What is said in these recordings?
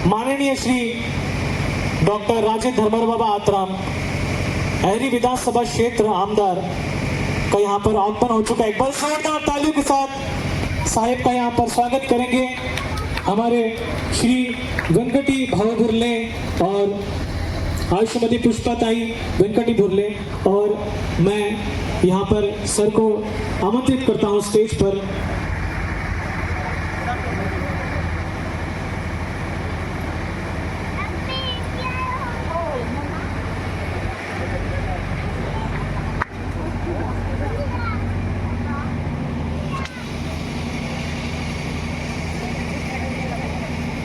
माननीय श्री डॉक्टर राजे धर्मर बाबा आत्राम अहरी विधानसभा क्षेत्र आमदार का यहाँ पर आगमन हो चुका है। एक बार जोरदार तालियों के साथ साहेब का यहाँ पर स्वागत करेंगे हमारे श्री वेंकटी भाव बुर्ले और आयुष्मती पुष्पाताई वेंकटी बुर्ले। और मैं यहाँ पर सर को आमंत्रित करता हूँ स्टेज पर।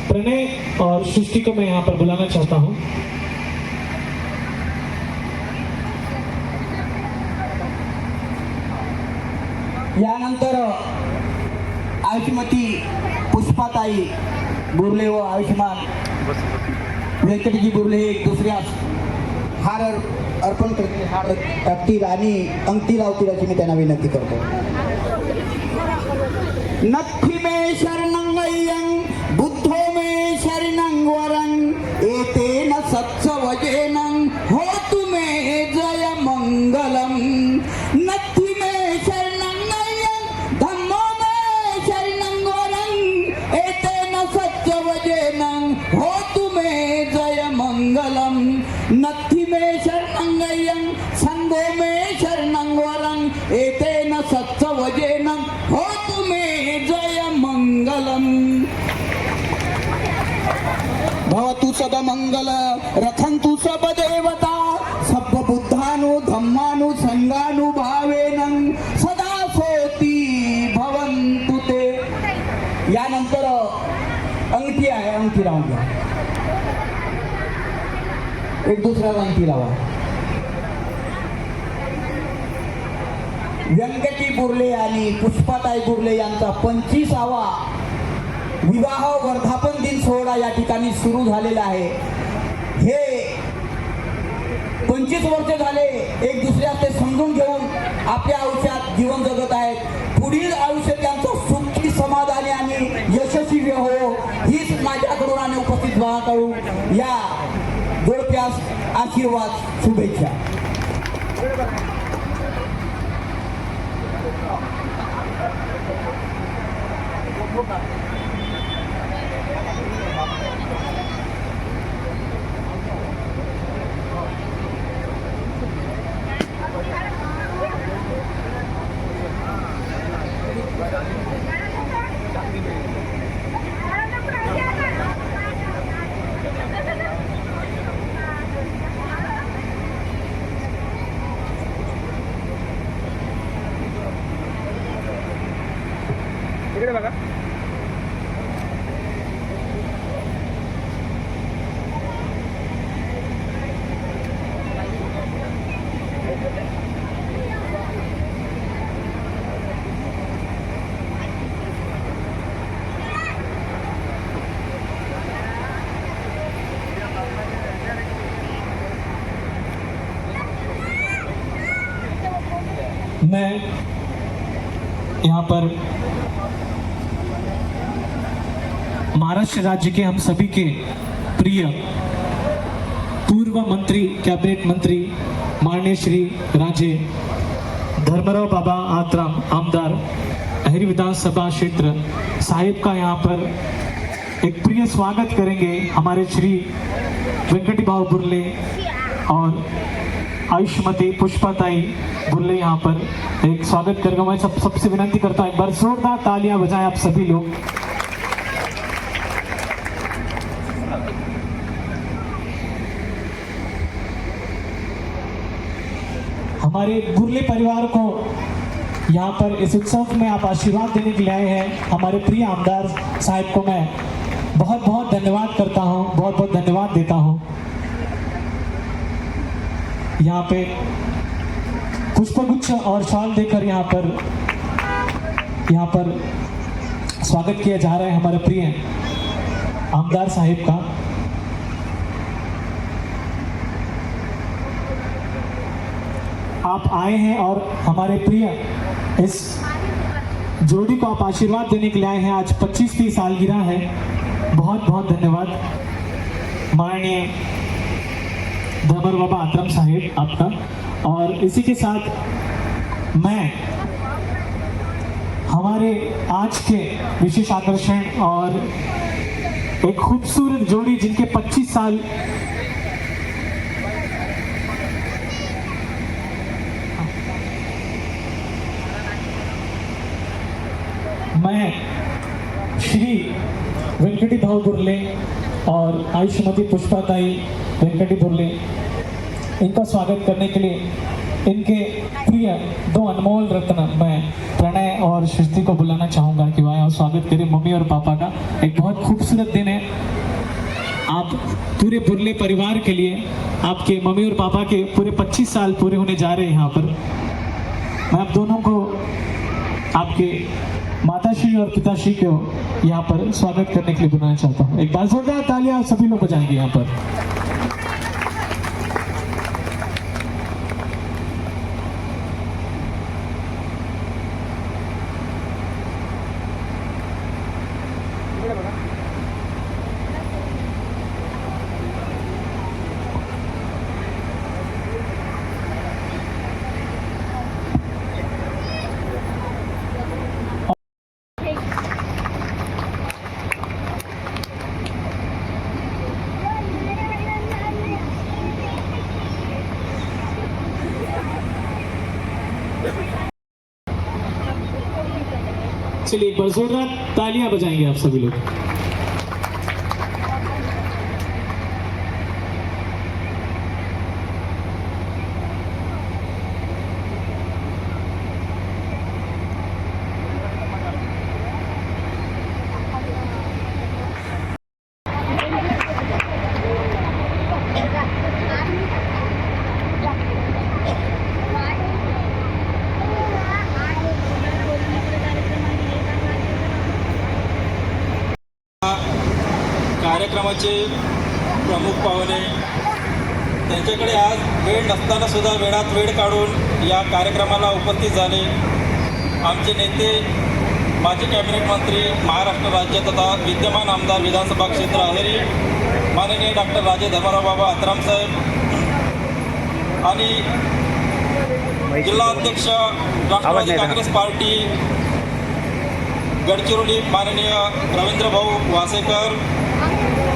प्रणय और सृष्टि को मैं यहाँ पर बुलाना चाहता हूँ। यानंतर आयुष्मती पुष्पाताई बुर्ले व आयुष्मान व्यंकटजी बुर्ले एक दुसऱ्यास हार अर्पण करतील, हार टाकतील आणि अंगठी लावतील अशी मी त्यांना विनंती करतो। नथी मे शरणंगयं बुद्धो मे शरणं वरं एतेन सत्सवजेनं होतु मे जय मंगलम। नथी मे शरणंगयं धम्मो मे शरणं वरं एतेन सत्सवजेनं होतु मे जय मंगलम। नथी मे शरणंगयं संगो मे शरणं वरं एतेन सत्सवजेनं होतु मे जय मंगलम। भवतु सब मंगल रखन्तु सब देवता सब बुद्धानु धम्मानु संगानु भावेन सदा सोती भवन्तु ते। यानंतर अंगठी आहे, अंगठी लावून घ्या, एक दुसऱ्याला अंगठी लावा। व्यंकटी बुर्ले आणि पुष्पाताई बुर्ले यांचा 25वा विवाह वर्धापन दिन सोहळा या ठिकाणी सुरू झालेला आहे। हे 25 वर्ष झाले एक दुसऱ्याचे समजून घेऊन आपल्या आयुष्यात जीवन जगत आहेत। पुढील आयुष्य त्यांचं सुखी समाधानी आणि यशस्वी हो हीच माझ्याकडून आणि उपस्थित भावाकडून या जोडप्यास आशीर्वाद शुभेच्छा। इकडे बघा। मैं यहाँ पर महाराष्ट्र राज्य के हम सभी के प्रिय पूर्व मंत्री कैबिनेट मंत्री माननीय श्री राजे धर्मराव बाबा आत्राम आमदार अहरी विधानसभा क्षेत्र साहिब का यहाँ पर एक प्रिय स्वागत करेंगे हमारे श्री वेंकटी भाव बुर्ले और आयुष्मती पुष्पाताई बुर्ले। यहाँ पर एक स्वागत करेंगे। मैं सबसे विनंती करता हूँ एक बार जोरदार तालियां बजाएं आप सभी लोग। हमारे बुर्ले परिवार को यहाँ पर इस उत्सव में आप आशीर्वाद देने के लिए आए हैं। हमारे प्रिय आमदार साहब को मैं बहुत बहुत धन्यवाद करता हूँ, बहुत बहुत धन्यवाद देता हूँ। यहाँ पे पुष्पगुच्छ और शॉल देकर यहाँ पर स्वागत किया जा रहा है हमारे प्रिय आमदार साहिब का। आप आए हैं और हमारे प्रिय इस जोड़ी को आप आशीर्वाद देने के लिए आए हैं। आज 25वीं सालगिरह है। बहुत बहुत धन्यवाद। माननीय धर्मर बाबा आतरम साहेब आपका, और इसी के साथ मैं हमारे आज के विशेष आकर्षण और एक खूबसूरत जोड़ी जिनके 25 साल मैं श्री वेंकटी भाव बुर्ले और आयुष्मती पुष्पाताई वेंकटी बुर्ले, इनका स्वागत करने के लिए इनके प्रिय दो अनमोल रत्न मैं प्रणय और सृष्टि को बुलाना चाहूँगा कि वह स्वागत करें मम्मी और पापा का। एक बहुत खूबसूरत दिन है, आप पूरे बुर्ले परिवार के लिए, आपके मम्मी और पापा के पूरे 25 साल पूरे होने जा रहे हैं यहाँ पर। मैं आप दोनों को, आपके माताश्री और पिताश्री को यहाँ पर स्वागत करने के लिए बुलाना चाहता हूँ। एक बार जोरदार तालियां सभी लोग बजाएंगे यहाँ पर। चलिए एक बार जोरदार तालियां बजाएंगे आप सभी लोग। कार्यक्रमाचे प्रमुख पाहुणे, त्यांच्याकडे आज वेळ नसताना सुद्धा वेळात वेळ काढून या कार्यक्रमाला उपस्थित झाले आमचे नेते, माजी कॅबिनेट मंत्री, महाराष्ट्र राज्य तथा विद्यमान आमदार विधानसभा क्षेत्र अहेरी माननीय डॉक्टर राजे धर्मराव बाबा आतराम साहेब आणि जिल्हाध्यक्ष राष्ट्रवादी काँग्रेस पार्टी गडचिरोली माननीय रवींद्र भाऊ वासेकर,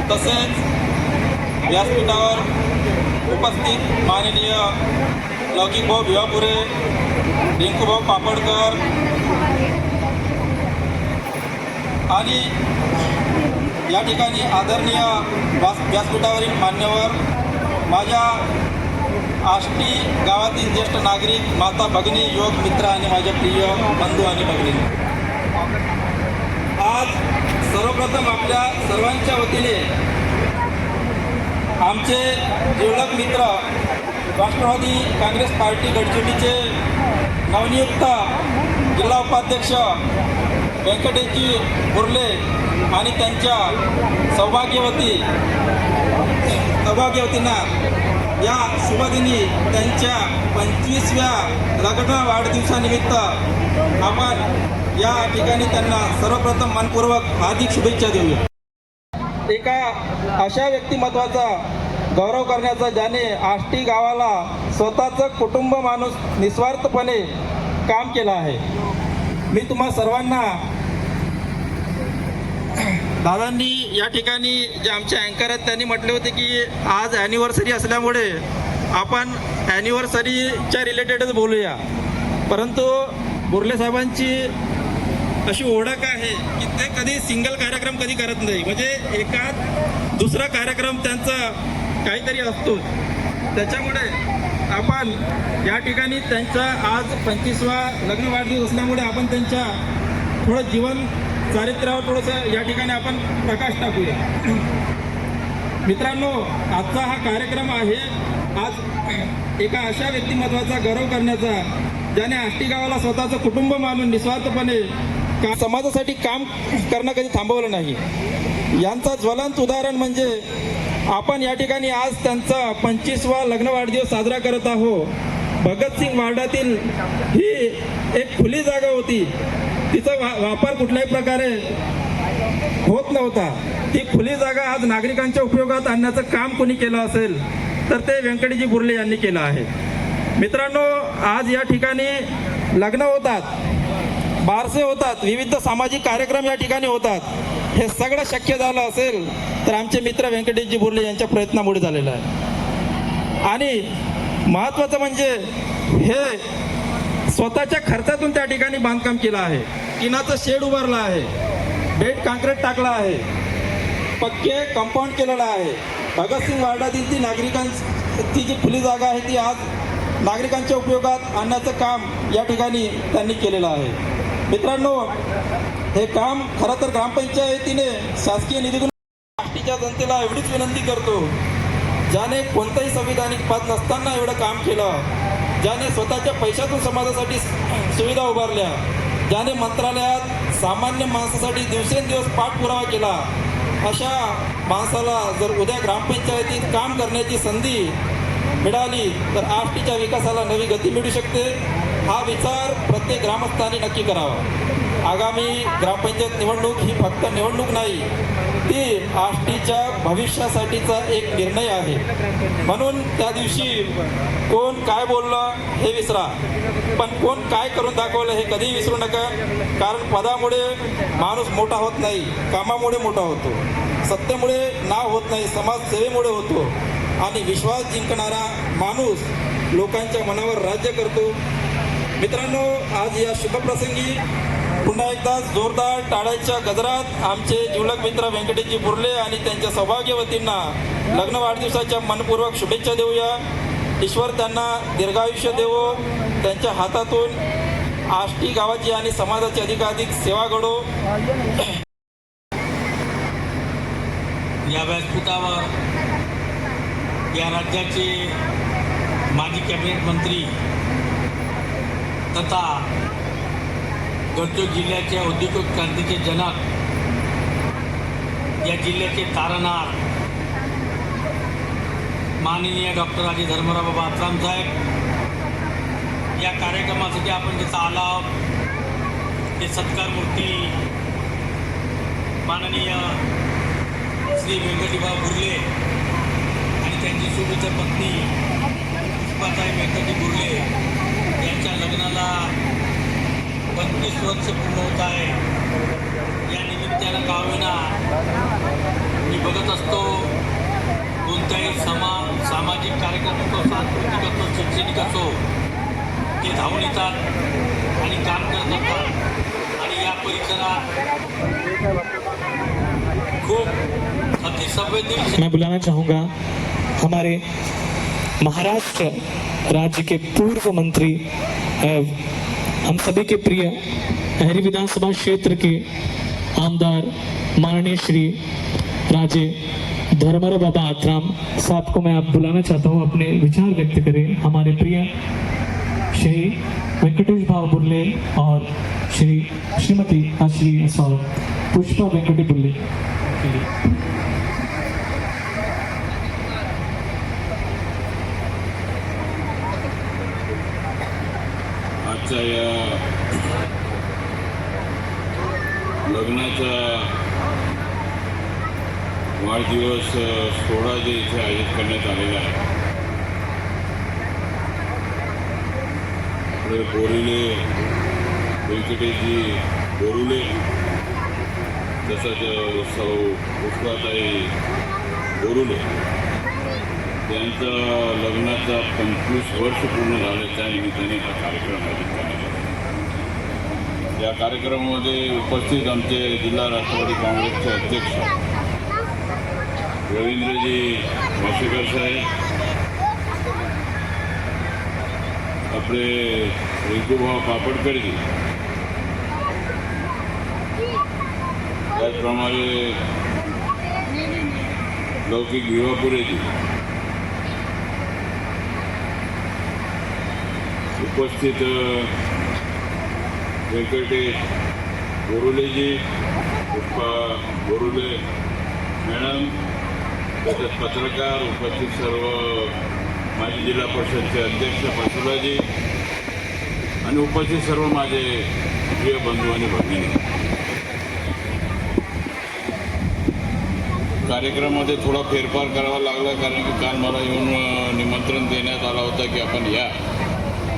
तसेच व्यासपीठावर उपस्थित माननीय लौकिक भाऊ भिवापुरे, रिंकू भाऊ पापडकर आणि या ठिकाणी आदरणीय व्यासपीठावरील मान्यवर, माझ्या आष्टी गावातील ज्येष्ठ नागरिक, माता भगिनी, योग मित्र आणि माझे प्रिय बंधू आणि भगिनी, आज सर्वप्रथम आपल्या सर्वांच्या वतीने आमचे जिवलग मित्र राष्ट्रवादी काँग्रेस पार्टी गडचिरोलीचे नवनियुक्त जिल्हा उपाध्यक्ष व्यंकटेशजी बुर्ले आणि त्यांच्या सौभाग्यवतींना या शुभदिनी त्यांच्या 25व्या लग्न वाढदिवसानिमित्त आपण या ठिकाणी त्यांना सर्वप्रथम मनपूर्वक हार्दिक शुभेच्छा देऊया। एका अशा व्यक्तिमत्वाचा गौरव करण्याचा ज्याने आष्टी गावाला स्वतःचं कुटुंब माणूस निस्वार्थपणे काम केलं आहे। मी तुम्हा सर्वांना, दादांनी या ठिकाणी जे आमचे अँकर आहेत त्यांनी म्हटले होते की आज ॲनिव्हर्सरी असल्यामुळे आपण ॲनिव्हर्सरीच्या रिलेटेडच बोलूया, परंतु बुर्ले साहेबांची अशी ओळख आहे की ते कधी सिंगल कार्यक्रम कधी करत नाही, म्हणजे एकात दुसरा कार्यक्रम त्यांचा काहीतरी असतो। त्याच्यामुळे आपण या ठिकाणी त्यांचा आज 25वा लग्न वाढदिवस असल्यामुळे आपण त्यांच्या थोडं जीवन चारित्र्यावर थोडंसं या ठिकाणी आपण प्रकाश टाकूया। मित्रांनो, आजचा हा कार्यक्रम आहे आज एका अशा व्यक्तिमत्वाचा गौरव करण्याचा ज्याने आष्टी गावाला स्वतःचं कुटुंब मानून निस्वार्थपणे समाजासाठी काम करणं कधी थांबवलं नाही। यांचा ज्वलंत उदाहरण म्हणजे आपण या ठिकाणी आज त्यांचा 25वा लग्न वाढदिवस साजरा करत आहोत। भगतसिंग वार्डातील ही एक खुली जागा होती, तिचा वापर कुठल्याही प्रकारे होत नव्हता, ती खुली जागा आज नागरिकांच्या उपयोगात आणण्याचं काम कोणी केलं असेल तर ते व्यंकटजी बुर्ले यांनी केलं आहे. मित्रांनो, आज या ठिकाणी लग्न होतात, बारसे होतात, विविध सामाजिक कार्यक्रम या ठिकाणी होतात. हे सगळं शक्य झालं असेल तर आमचे मित्र व्यंकटेशजी बुर्ले यांच्या प्रयत्नामुळे झालेलं आहे. आणि महत्त्वाचं म्हणजे हे स्वतःच्या खर्चातून त्या ठिकाणी बांधकाम केलं आहे. टिनाचं शेड उभारलं आहे, बेड काँक्रीट टाकलं आहे, पक्के कंपाऊंड केलेलं आहे. भगतसिंग वार्डातील ती नागरिकांची जी खुली जागा आहे ती आज नागरिकांच्या उपयोगात आणण्याचं काम या ठिकाणी त्यांनी केलेलं आहे. मित्रांनो, हे काम खरं तर ग्रामपंचायतीने शासकीय निधीतून आष्टीच्या जनतेला एवढीच विनंती करतो, ज्याने कोणतंही संविधानिक पद नसताना एवढं काम केलं, ज्याने स्वतःच्या पैशातून समाजासाठी सुविधा उभारल्या, ज्याने मंत्रालयात सामान्य माणसासाठी दिवसेंदिवस पाठपुरावा केला, अशा माणसाला जर उद्या ग्रामपंचायतीत काम करण्याची संधी मिळाली तर आष्टीच्या विकासाला नवी गती मिळू शकते. हा विचार प्रत्येक ग्रामस्थांनी नक्की करावा. आगामी ग्रामपंचायत निवडणूक ही फक्त निवडणूक नाही, ती आष्टीच्या भविष्यासाठीचा एक निर्णय आहे. म्हणून त्या दिवशी कोण काय बोललं हे विसरा, पण कोण काय करून दाखवलं हे कधीही विसरू नका. कारण पदामुळे माणूस मोठा होत नाही, कामामुळे मोठा होतो. सत्तेमुळे नाव होत नाही, समाजसेवेमुळे होतो. आणि विश्वास जिंकणारा माणूस लोकांच्या मनावर राज्य करतो. मित्रांनो, आज या शुभप्रसंगी पुन्हा एकदा जोरदार टाळ्यांच्या गजरात आमचे जिवलग मित्र व्यंकटेशजी बुर्ले आणि त्यांच्या सौभाग्यवतींना लग्न वाढदिवसाच्या मनपूर्वक शुभेच्छा देऊया. ईश्वर त्यांना दीर्घायुष्य देवो, त्यांच्या हातातून आष्टी गावाची आणि समाजाची अधिकाधिक सेवा घडो. या व्यासपीठावर या राज्याचे माजी कॅबिनेट मंत्री तथा गडचिरोली जिल्ह्याच्या औद्योगिक क्रांतीचे जनक, या जिल्ह्याचे तारणहार माननीय डॉक्टर राजे धर्मराव बाबा आत्राम साहेब, या कार्यक्रमासाठी आपण जिथं आला आहोत ते सत्कारमूर्ती माननीय श्री व्यंकटीबा बुर्ले आणि त्यांची सुविध पत्नी पुष्पाताई व्यंकटी बुर्ले यांच्या लग्नाला 25 वर्ष पूर्ण होत आहे. या निमित्तानं का होईना मी बघत असतो, कोणताही सामाजिक कार्यक्रम असो, सांस्कृतिक असो, शैक्षणिक असो, ते धावून येतात आणि काम करत असतात. आणि या परिसरात खूप अतिसंवेदनशील मैं बुलाना चाहूँगा हमारे महाराष्ट्र राज्य के पूर्व मंत्री, हम सभी के प्रिय अहरी विधानसभा क्षेत्र के आमदार माननीय श्री राजे धर्मराव बाबा आत्राम साहब को मैं आप बुलाना चाहता हूँ, अपने विचार व्यक्त करें. हमारे प्रिय श्री वेंकटेश भाव बुर्ले और श्रीमती पुष्पा वेंकटी बुर्ले के लिए. आजच्या या लग्नाचा वाढदिवस सोहळा जे इथे आयोजित करण्यात आलेला आहे, आपले बोरिले व्यंकटेशजी बोरुले तसंच सौ पुष्पाताई बोरुले त्यांचं लग्नाचा 25 वर्ष पूर्ण झालं. त्या निमित्ताने हा कार्यक्रम आयोजित करण्यात आला. या कार्यक्रमामध्ये उपस्थित आमचे जिल्हा राष्ट्रवादी काँग्रेसचे अध्यक्ष रवींद्रजी वाशेकर साहेब, आपले रिंकूभाऊ पापडकरजी, त्याचप्रमाणे लौकिक विवापुरेजी, उपस्थित व्यंकटेश बोरुलेजी, पुष्पा बोरुले मॅडम, तसेच पत्रकार, उपस्थित सर्व माजी जिल्हा परिषदचे अध्यक्ष पसुलाजी आणि उपस्थित सर्व माझे प्रिय बंधू आणि भगिनी. कार्यक्रमामध्ये थोडा फेरफार करावा लागला, कारण की काल मला येऊन निमंत्रण देण्यात आलं होतं की आपण या.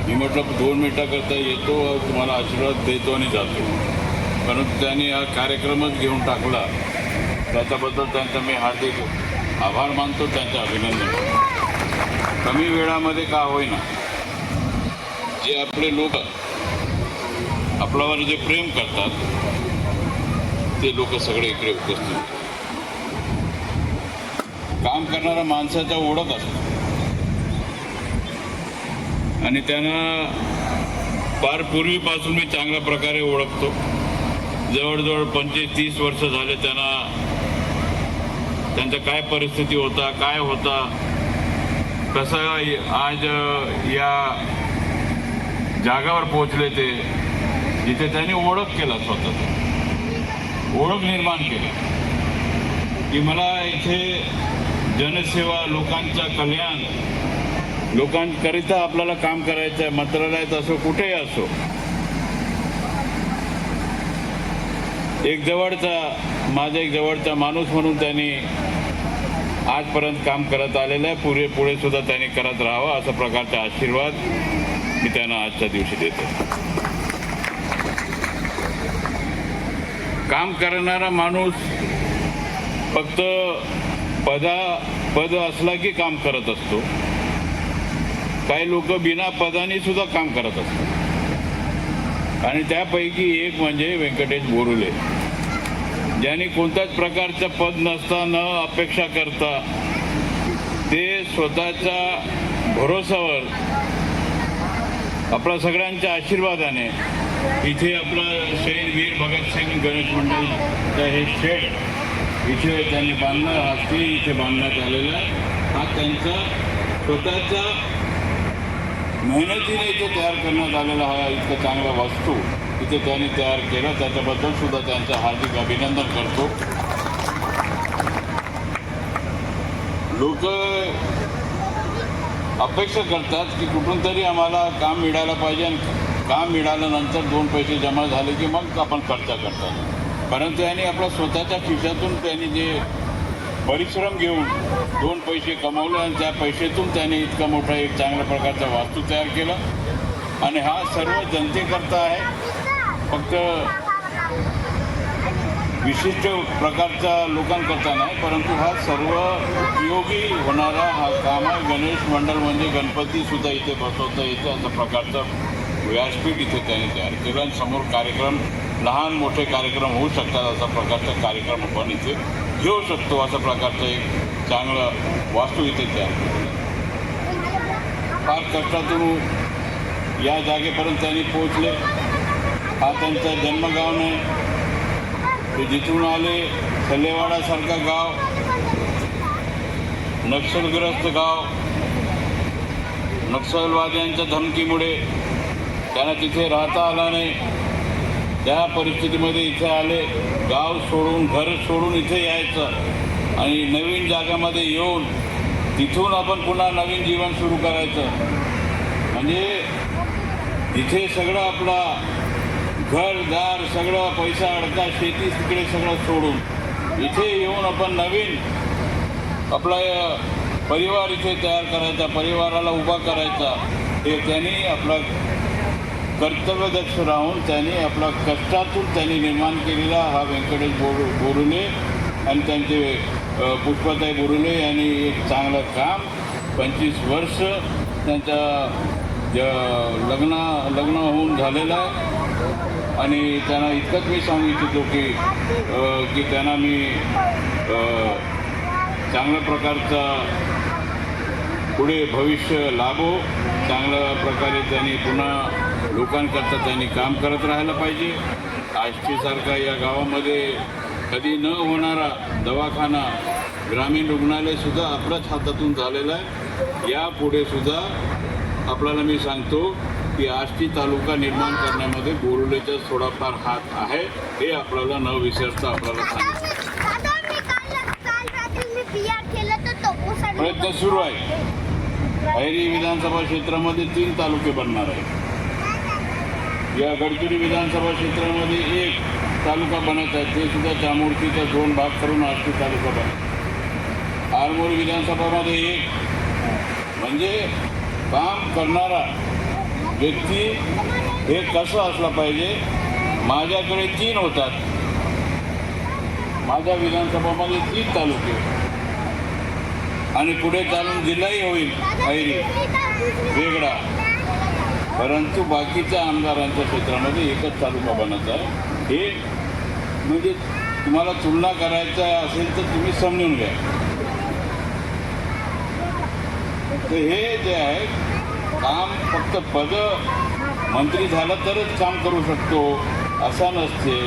मी म्हटलं 2 मिनिटाकरता येतो, तुम्हाला आशीर्वाद देतो आणि जातो. परंतु त्यांनी हा कार्यक्रमच घेऊन टाकला. त्याच्याबद्दल त्यांचा मी हार्दिक आभार मानतो, त्यांचं अभिनंदन. कमी वेळामध्ये का होईना जे आपले लोक आपल्यावर जे प्रेम करतात ते लोक सगळे इकडे उपस्थित आहेत. काम करणाऱ्या माणसाचा ओळख असतो आणि त्यांना फार पूर्वीपासून मी चांगल्या प्रकारे ओळखतो. जवळजवळ 25-30 वर्ष झाले त्यांना. त्यांचा काय परिस्थिती होता, काय होता, कसं आज या जागावर पोहोचले ते, जिथे त्यांनी ओळख केला, स्वतः ओळख निर्माण केली की मला इथे जनसेवा, लोकांचं कल्याण, लोकांकरिता आपल्याला काम करायचं आहे. मंत्रालयात असो, कुठेही असो. माझा एक जवळचा माणूस म्हणून त्यांनी आजपर्यंत काम करत आलेलं आहे. पुढे सुद्धा त्यांनी करत राहावं अशा प्रकारचा आशीर्वाद मी त्यांना आजच्या दिवशी देतो. काम करणारा माणूस फक्त पद असला की काम करत असतो. काही लोक बिना पदाने सुद्धा काम करत असतात आणि त्यापैकी एक म्हणजे व्यंकटेश बोरुले, ज्यांनी कोणत्याच प्रकारचं पद नसताना अपेक्षा करता ते स्वतःच्या भरोसावर आपल्या सगळ्यांच्या आशीर्वादाने इथे आपला शहीद वीर भगतसिंग गणेश मंडळचं हे शेड इथे त्यांनी बांधलं, हस्ती इथे बांधण्यात आलेला आहे. हा त्यांचा स्वतःच्या मेहनतीने इथे तयार करण्यात आलेला हा इतका चांगला वास्तू इथे त्यांनी तयार केला. त्याच्याबद्दल सुद्धा त्यांचं हार्दिक अभिनंदन करतो. लोक अपेक्षा करतात की कुठून तरी आम्हाला काम मिळायला पाहिजे आणि काम मिळाल्यानंतर 2 पैसे जमा झाले की मग आपण खर्च करतात. परंतु यांनी आपल्या स्वतःच्या खिशातून त्यांनी जे परिश्रम घेऊन 2 पैसे कमावले आणि त्या पैशातून त्यांनी इतका मोठा एक चांगल्या प्रकारचा वास्तू तयार केला. आणि हा सर्व जनतेकरता आहे, फक्त विशिष्ट प्रकारच्या लोकांकरता नाही, परंतु हा सर्व उपयोगी होणारा हा काम आहे. गणेश मंडळ म्हणजे गणपतीसुद्धा इथे बसवता येते अशा प्रकारचं व्यासपीठ इथे त्यांनी तयार केलं आणि समोर कार्यक्रम, लहान मोठे कार्यक्रम होऊ शकतात अशा प्रकारचा कार्यक्रम आपण इथे घेऊ शकतो. अशा प्रकारचं एक चांगलं वास्तू इथे तयार केलं. फार कष्टातून या जागेपर्यंत त्यांनी पोहोचले. हा त्यांचा जन्मगाव नाही, ते जिथून आले सल्लेवाडासारखं गाव, नक्षलग्रस्त गाव, नक्षलवाद्यांच्या धमकीमुळे त्यांना तिथे राहता आला नाही. त्या परिस्थितीमध्ये इथे आले. गाव सोडून, घर सोडून इथे यायचं आणि नवीन जागामध्ये येऊन तिथून आपण पुन्हा नवीन जीवन सुरू करायचं. म्हणजे इथे सगळं आपला घरदार, सगळं पैसा अडका, शेती तिकडे सगळं सोडून इथे येऊन आपण नवीन आपला परिवार इथे तयार करायचा, परिवाराला उभा करायचा. हे त्यांनी आपला कर्तव्यदक्ष राहून त्यांनी आपला कष्टातून त्यांनी निर्माण केलेला हा व्यंकटेश बोरुले आणि त्यांचे पुष्पाताई बोरुले यांनी एक चांगलं काम 25 वर्ष त्यांच्या लग्न होऊन झालेलं आहे. आणि त्यांना इतकंच मी सांगू इच्छितो की त्यांना मी चांगल्या प्रकारचा पुढे भविष्य लाभो, चांगल्या प्रकारे त्यांनी पुन्हा लोकांकरता त्यांनी काम करत राहायला पाहिजे. आष्टीसारखा या गावामध्ये कधी न होणारा दवाखाना, ग्रामीण रुग्णालयसुद्धा आपल्याच हातातून झालेलं आहे. यापुढे सुद्धा आपल्याला मी सांगतो की आष्टी तालुका निर्माण करण्यामध्ये बोरुलेचा थोडाफार हात आहे, हे आपल्याला न विसरता आपल्याला सांगितलं. प्रयत्न सुरू आहे. अहेरी विधानसभा क्षेत्रामध्ये 3 तालुके बनणार आहेत. या गडचिरोली विधानसभा क्षेत्रामध्ये 1 तालुका बनत आहे, ते सुद्धा चामोर्शीचा 2 भाग करून आष्टी तालुका बनत. आरमोरी विधानसभामध्ये एक, म्हणजे काम करणारा व्यक्ती हे कसं असलं पाहिजे. माझ्याकडे 3 होतात, माझ्या विधानसभामध्ये 3 तालुके आणि पुढे चालून जिल्हाही होईल ऐरी वेगळा, परंतु बाकीच्या आमदारांच्या क्षेत्रामध्ये एकच तालुका बनत आहे. हे म्हणजे तुम्हाला तुलना करायचं असेल तर तुम्ही समजून घ्या. तर हे जे आहे काम फक्त पद मंत्री झालं तरच काम करू शकतो असं नसते.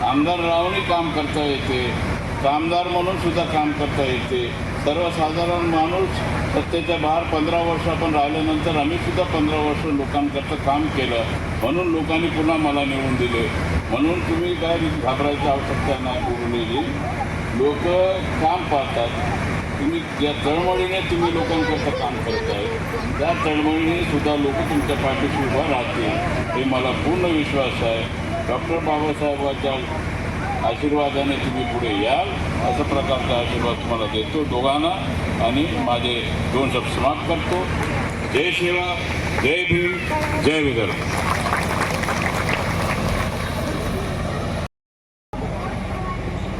आमदार राहूनही काम करता येते, कामदार म्हणून सुद्धा काम करता येते. सर्वसाधारण माणूस सत्तेच्या बाहेर 15 वर्ष आपण राहिल्यानंतर आम्ही सुद्धा 15 वर्ष लोकांकरता काम केलं, म्हणून लोकांनी पुन्हा मला निवडून दिले. म्हणून तुम्ही काय घाबरायची आवश्यकता नाही. पूर्णिली लोक काम पाहतात. तुम्ही ज्या तळमळीने तुम्ही लोकांकरता काम करत आहे त्या तळमळीने सुद्धा लोक तुमच्या पाठीशी उभं राहतील हे मला पूर्ण विश्वास आहे. डॉक्टर बाबासाहेबांच्या आशीर्वादाने तुम्ही पुढे याल अशा प्रकारचा आशीर्वाद तुम्हाला देतो दोघांना आणि माझे 2 शब्द समाप्त करतो. जय शिवराय, जय भीम, जय विदर्भ.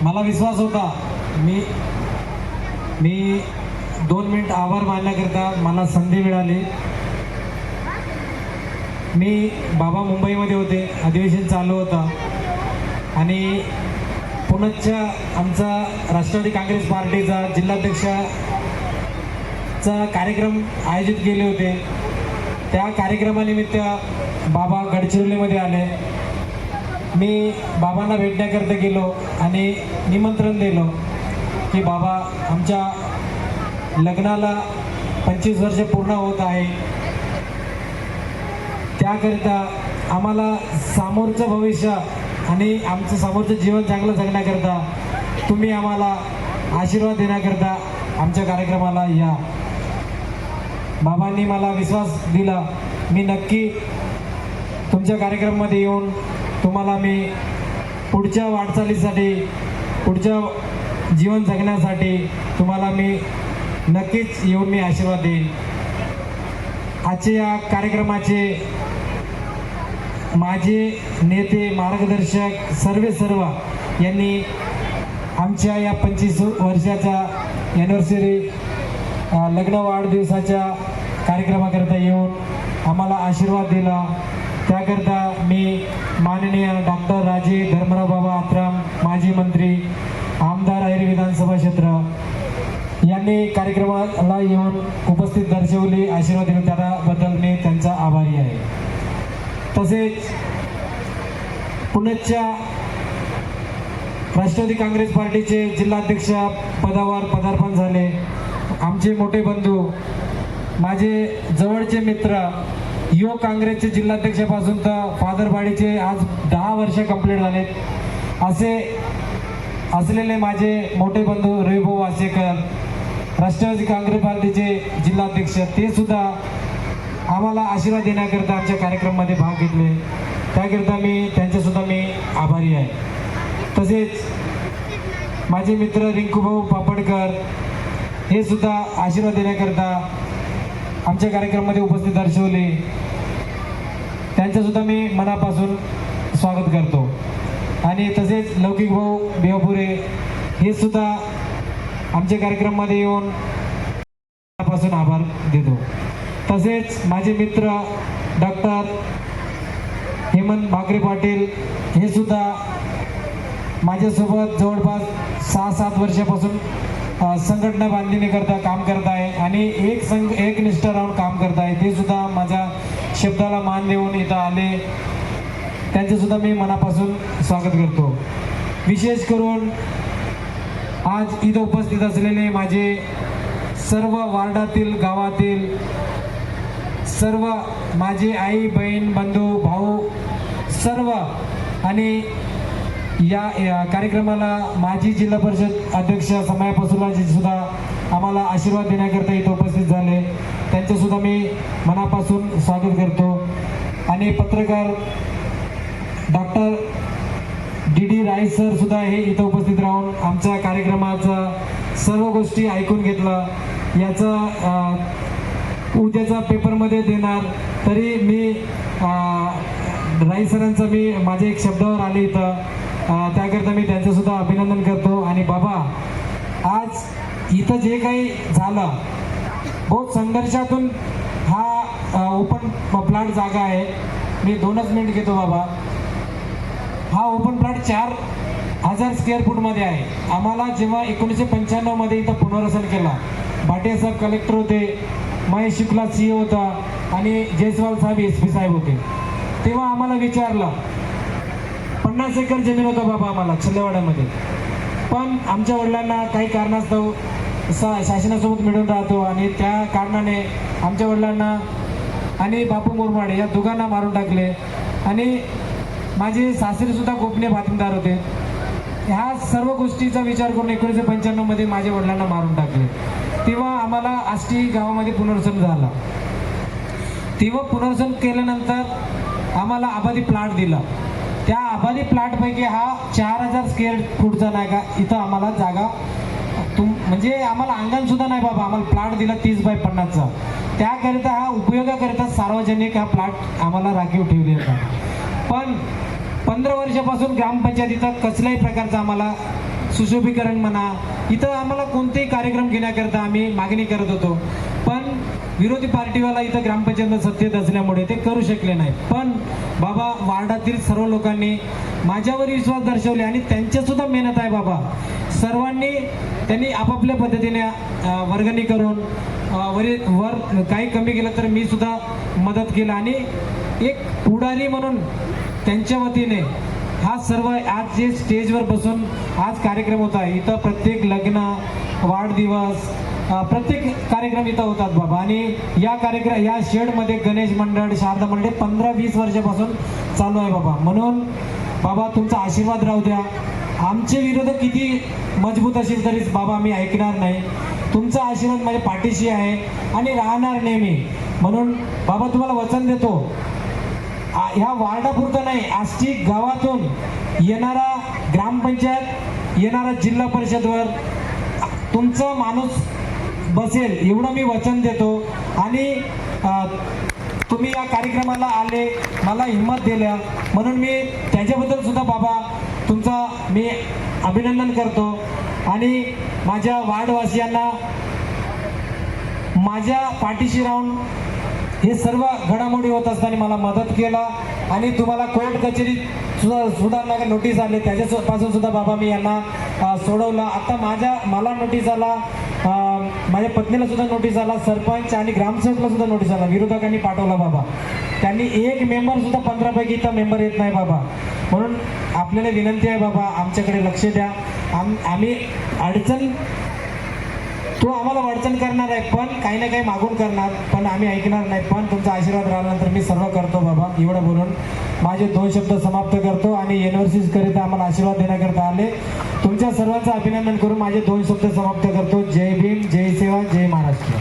मला विश्वास होता मी 2 मिनिट आभार मानण्याकरता मला संधी मिळाली. मी बाबा मुंबईमध्ये होते, अधिवेशन चालू होता आणि पुण्याच्या आमचा राष्ट्रवादी काँग्रेस पार्टीचा जिल्हाध्यक्षाचा कार्यक्रम आयोजित केले होते. त्या कार्यक्रमानिमित्त बाबा गडचिरोलीमध्ये आले. मी बाबांना भेटण्याकरता गेलो आणि निमंत्रण दिलं की बाबा आमच्या लग्नाला 25 वर्ष पूर्ण होत आहे, त्याकरिता आम्हाला समोरचं भविष्य आणि आमचं समोरचं जीवन चांगलं जगण्याकरता तुम्ही आम्हाला आशीर्वाद देण्याकरता आमच्या कार्यक्रमाला या. बाबांनी मला विश्वास दिला, मी नक्की तुमच्या कार्यक्रमामध्ये येऊन तुम्हाला मी पुढच्या वाटचालीसाठी पुढच्या जीवन जगण्यासाठी तुम्हाला मी नक्कीच येऊन मी आशीर्वाद देईन. आजच्या या कार्यक्रमाचे माझे नेते मार्गदर्शक सर्व यांनी आमच्या या 25 वर्षाच्या ॲनिव्हर्सरी लग्न वाढदिवसाच्या कार्यक्रमाकरता येऊन आम्हाला आशीर्वाद दिला. त्याकरता मी माननीय डॉक्टर राजे धर्मराव बाबा आत्राम, माजी मंत्री, आमदार ऐरी विधानसभा क्षेत्र यांनी कार्यक्रमाला येऊन उपस्थित दर्शवली, आशीर्वाद दिले, त्याबद्दल मी त्यांचा आभारी आहे. तसेच पुण्याच्या राष्ट्रवादी काँग्रेस पार्टीचे जिल्हाध्यक्ष पदावर पदार्पण झाले आमचे मोठे बंधू, माझे जवळचे मित्र, युवक काँग्रेसचे जिल्हाध्यक्षापासून तर फादरवाडीचे आज 10 वर्ष कंप्लीट झालेत असे असलेले माझे मोठे बंधू रविभाऊ वासेकर, राष्ट्रवादी काँग्रेस पार्टीचे जिल्हाध्यक्ष, ते सुद्धा आम्हाला आशीर्वाद देण्याकरता आमच्या कार्यक्रमामध्ये भाग घेतले. त्याकरिता मी त्यांचेसुद्धा मी आभारी आहे. तसेच माझे मित्र रिंकूभाऊ पापडकर हे सुद्धा आशीर्वाद देण्याकरता आमच्या कार्यक्रमामध्ये उपस्थित दर्शवले, त्यांचंसुद्धा मी मनापासून स्वागत करतो. आणि तसेच लौकिक भाऊ बेहपुरे हे सुद्धा आमच्या कार्यक्रमामध्ये येऊन मनापासून आभार देतो. तसेच माझे मित्र डॉक्टर हेमंत भाकरे पाटील हे सुद्धा माझ्यासोबत जवळपास 6-7 वर्षापासून संघटना बांधणीकरता काम करत आहे आणि एक निष्ठ राहून काम करत आहे. ते सुद्धा माझ्या शब्दाला मान देऊन इथं आले, त्यांचे सुद्धा मी मनापासून स्वागत करतो. विशेष करून आज इथं उपस्थित असलेले माझे सर्व वार्डातील गावातील सर्व माझे आई बहीण बंधू भाऊ सर्व आणि या कार्यक्रमाला माजी जिल्हा परिषद अध्यक्ष समय पसुलाजी सुद्धा आम्हाला आशीर्वाद देण्याकरता इथं उपस्थित झाले, त्यांचे सुद्धा मी मनापासून स्वागत करतो. आणि पत्रकार डॉक्टर डी राय सर सुद्धा हे इथं उपस्थित राहून आमच्या कार्यक्रमाचा सर्व गोष्टी ऐकून घेतलं. याचं उद्याचा पेपरमध्ये देणार, तरी मी राई सरांचं मी माझ्या एक शब्दावर आले इथं, त्याकरता मी त्यांचंसुद्धा अभिनंदन करतो. आणि बाबा, आज इथं जे काही झालं, बहुत संघर्षातून हा ओपन प्लॉट जागा आहे. मी 2च मिनिट घेतो बाबा. हा ओपन प्लॉट 4000 स्क्वेअर फूटमध्ये आहे. आम्हाला जेव्हा 1995 मध्ये इथं पुनर्वसन केला, भाटिया साहेब कलेक्टर होते, महेश शुक्ला CEO होता आणि जयस्वाल साहेब SP साहेब होते. तेव्हा आम्हाला विचारलं, 50 एकर जमीन होतं बाबा आम्हाला छिल्लेवाड्यामध्ये, पण आमच्या वडिलांना काही कारणास्तव शासनासोबत मिळून राहतो आणि त्या कारणाने आमच्या वडिलांना आणि बापू मोरमाडे या दोघांना मारून टाकले. आणि माझे सासरेसुद्धा गोपनीय बातमीदार होते. ह्या सर्व गोष्टीचा विचार करून 1995 मध्ये माझ्या वडिलांना मारून टाकले. तेव्हा आम्हाला आष्टी गावामध्ये पुनर्वसन झालं. तेव्हा पुनर्वसन केल्यानंतर आम्हाला आबादी प्लॉट दिला. त्या आबादी प्लॉटपैकी हा 4000 स्क्वेअर फूटचा नाही का इथं आम्हाला जागा म्हणजे आम्हाला अंगणसुद्धा नाही बाबा, आम्हाला प्लॉट दिला 30x50चा. त्याकरिता हा उपयोगाकरिता सार्वजनिक हा प्लॉट आम्हाला राखीव ठेवले होता. पण 15 वर्षापासून ग्रामपंचायतीचं कसल्याही प्रकारचं आम्हाला सुशोभीकरण म्हणा, इथं आम्हाला कोणतेही कार्यक्रम घेण्याकरता आम्ही मागणी करत होतो, पण विरोधी पार्टीवाला इथं ग्रामपंचायत सत्तेत असल्यामुळे ते करू शकले नाही. पण बाबा, वार्डातील सर्व लोकांनी माझ्यावर विश्वास दर्शवले आणि त्यांच्यासुद्धा मेहनत आहे बाबा. सर्वांनी त्यांनी आपापल्या पद्धतीने वर्गणी करून वर काही कमी केलं तर मी सुद्धा मदत केलं. आणि एक पुढारी म्हणून त्यांच्या वतीने हा सर्व आज जे स्टेजवर बसून आज कार्यक्रम होत आहे, इथं प्रत्येक लग्न, वाढदिवस, प्रत्येक कार्यक्रम इथं होतात बाबा. आणि या शेडमध्ये गणेश मंडळ, शारदा मंडळ 15-20 वर्षापासून चालू आहे बाबा. म्हणून बाबा, तुमचा आशीर्वाद राहू द्या. आमचे विरोधक किती मजबूत असेल तरी बाबा आम्ही ऐकणार नाही. तुमचा आशीर्वाद माझ्या पाठीशी आहे आणि राहणार नेहमी. म्हणून बाबा, तुम्हाला वचन देतो, ह्या वार्डापुरतं नाही, आष्टी गावातून येणारा ग्रामपंचायत, येणारा जिल्हा परिषदवर तुमचा माणूस बसेल एवढं मी वचन देतो. आणि तुम्ही या कार्यक्रमाला आले, मला हिंमत दिल्या, म्हणून मी त्याच्याबद्दल सुद्धा बाबा तुमचा मी अभिनंदन करतो. आणि माझ्या वार्डवासियांना माझ्या पाठीशी राहून हे सर्व घडामोडी होत असताना मला मदत केला. आणि तुम्हाला कोर्ट कचेरीत सुद्धा नोटीस आले, त्याच्यापासून सुद्धा बाबा मी यांना सोडवलं. आता मला नोटीस आला, माझ्या पत्नीला सुद्धा नोटीस आला, सरपंच आणि ग्रामसेवकला सुद्धा नोटीस आला, विरोधकांनी पाठवला बाबा. त्यांनी एक मेंबर सुद्धा 15 पैकी इथं मेंबर येत नाही बाबा. म्हणून आपल्याला विनंती आहे बाबा, आमच्याकडे लक्ष द्या. आम्ही अडचण, तो आम्हाला अडचण करणार आहे, पण काही ना काही मागून करणार, पण आम्ही ऐकणार नाही. पण तुमचा आशीर्वाद राहिल्यानंतर मी सर्व करतो बाबा. एवढं बोलून माझे 2 शब्द समाप्त करतो. आणि युनिव्हर्सिटी करिता आम्हाला आशीर्वाद देण्याकरता आले, तुमच्या सर्वांचं अभिनंदन करून माझे 2 शब्द समाप्त करतो. जय भीम, जय सेवा, जय महाराष्ट्र.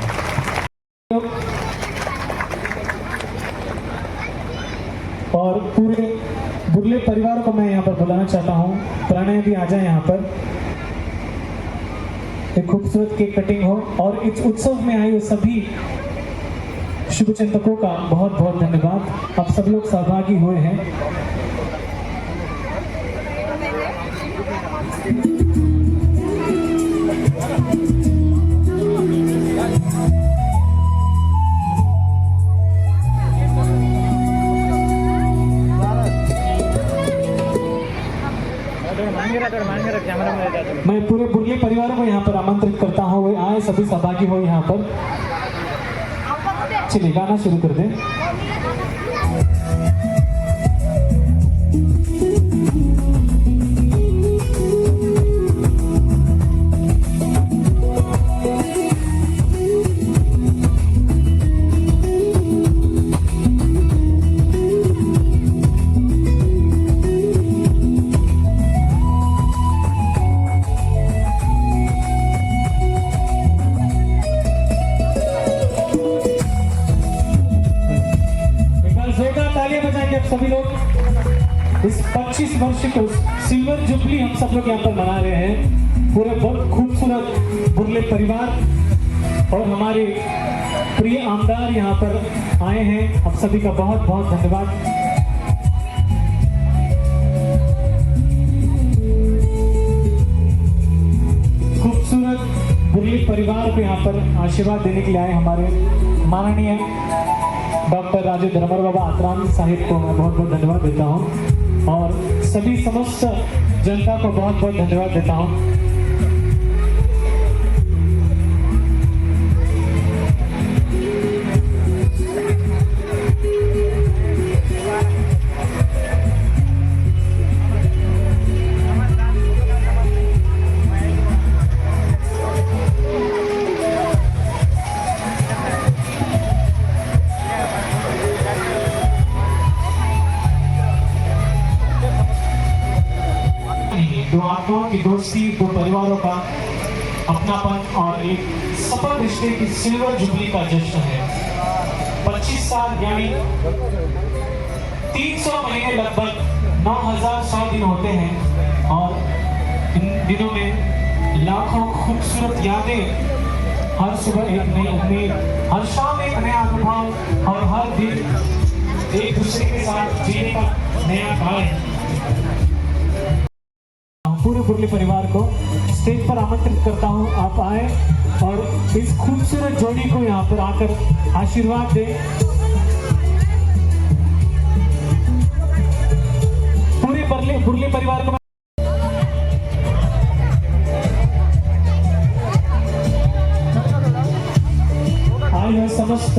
और पूरे बुर्ले परिवार को मैं यहाँ पर बुलाना चाहता हूँ, प्रणय भी आ जाए यहाँ पर. एक खूबसूरत केक कटिंग हो और इस उत्सव में आए हुए सभी शुभचिंतकों का बहुत बहुत धन्यवाद. आप सब लोग सहभागी हुए हैं. मैं पूरे बुर्ले परिवार को यहाँ पर आमंत्रित करता हूँ, वे आए, सभी सहभागी हो यहाँ पर. चलिए गाना शुरू कर दें. सभी लोग इस 25 वर्ष को सिल्वर जुबली हम सब लोग यहाँ पर मना रहे हैं। पूरे बहुत खूबसूरत बुर्ले परिवार और हमारे प्रिय आमदार यहाँ पर आए हैं। आप सभी का बहुत बहुत धन्यवाद। खूबसूरत बुर्ले परिवार को यहाँ पर आशीर्वाद देने के लिए आए हमारे माननीय डॉक्टर राजे धर्मर बाबा आत्राम साहिब को मैं बहुत बहुत धन्यवाद देता हूँ और सभी समस्त जनता को बहुत बहुत धन्यवाद देता हूँ। दो आत्माओं की दोस्ती, दो परिवारों का अपनापन और एक सफल रिश्ते की सिल्वर जुबली का जश्न है। 25 साल यानी 300 महीने, लगभग 9100 दिन होते हैं और इन दिनों में लाखों खूबसूरत यादें, हर सुबह एक नई उम्मीद, हर शाम एक नया अनुभव और हर दिन एक दूसरे के साथ जीने का नया कार्य। पूरे बुर्ले परिवार को स्टेज पर आमंत्रित करता हूं, आप आए और इस खूबसूरत जोड़ी को यहां पर आकर आशीर्वाद दें। पूरे बुर्ले परिवार को आए हैं समस्त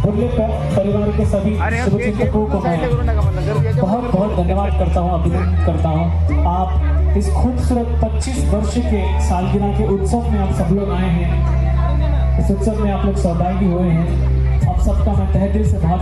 बुर्ले परिवार के सभी शुभचिंतकों को मैं बहुत बहुत धन्यवाद करता हूँ, अभिनंदन करता हूँ। आप इस खूबसूरत 25 वर्ष के सालगिरह के उत्सव में आप सब लोग आए हैं। इस उत्सव में आप लोग सहभागी हुए हैं। आप सबका मैं तहे दिल से बहुत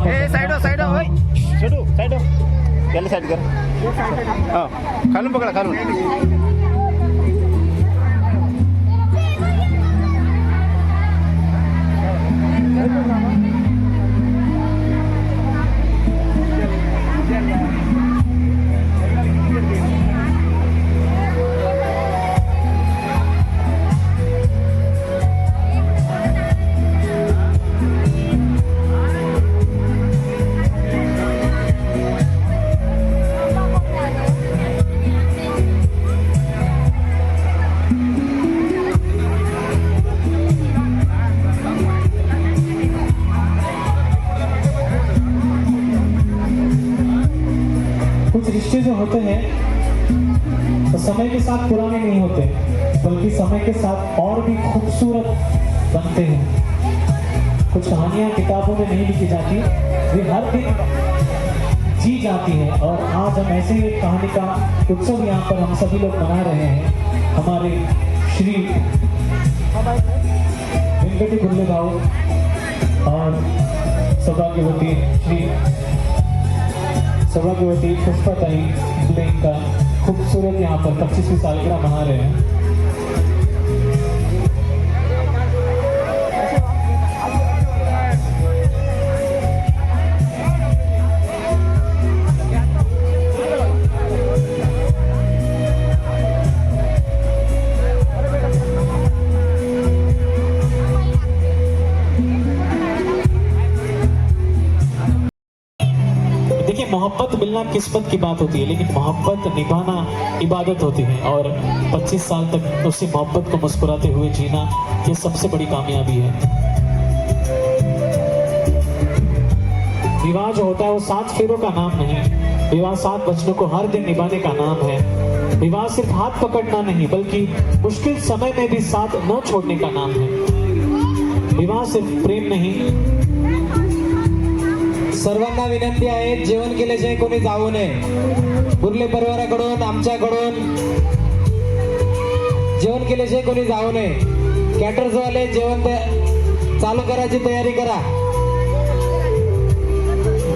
कुछ रिश्ते जो होते हैं तो समय के साथ पुराने नहीं होते, बल्कि समय के साथ और भी खूबसूरत बनते हैं। कुछ कहानियां किताबों में नहीं लिखी जाती, वे हर दिन जी जाती हैं। और आज हम ऐसे ही कहानी का उत्सव यहाँ पर हम सभी लोग मना रहे हैं। हमारे श्री वेंकटी बुर्ले भाऊ और सौभाग्यवती पुष्पाताई बुर्ले का खूबसूरत यहाँ पर 25वीं सालगिरह मना रहे हैं। देखिए, मोहब्बत मिलना किस्मत की बात होती है, लेकिन मोहब्बत निभाना इबादत होती है। और 25 साल तक उसी मोहब्बत को मुस्कुराते हुए जीना, ये सबसे बड़ी कामयाबी है। विवाह जो होता है वो 7 फेरों का नाम नहीं, विवाह 7 वचनों को हर दिन निभाने का नाम है। विवाह सिर्फ हाथ पकड़ना नहीं, बल्कि मुश्किल समय में भी साथ न छोड़ने का नाम है। विवाह सिर्फ प्रेम नहीं। सर्वांना विनंती आहे, जेवण केल्याशिवाय कोणी जाऊ नये। बुर्ले परिवाराकडून, आमच्याकडून जेवण केल्याशिवाय कोणी जाऊ नये। कॅटर्स वाले जेवण चालू करायची तयारी करा।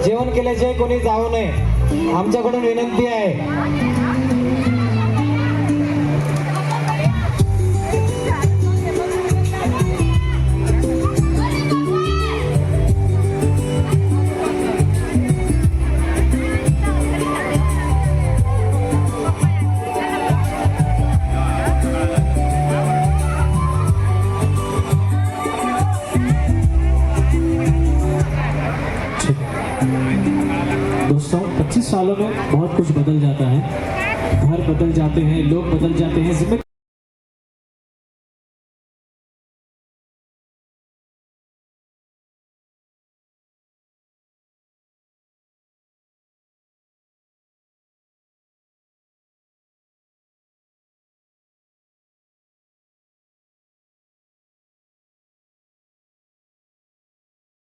जेवण केल्याशिवाय कोणी जाऊ नये, आमच्याकडून विनंती आहे। दोस्तों 25 सालों में बहुत कुछ बदल जाता है, घर बदल जाते हैं, लोग बदल जाते हैं, जिम्मेदारी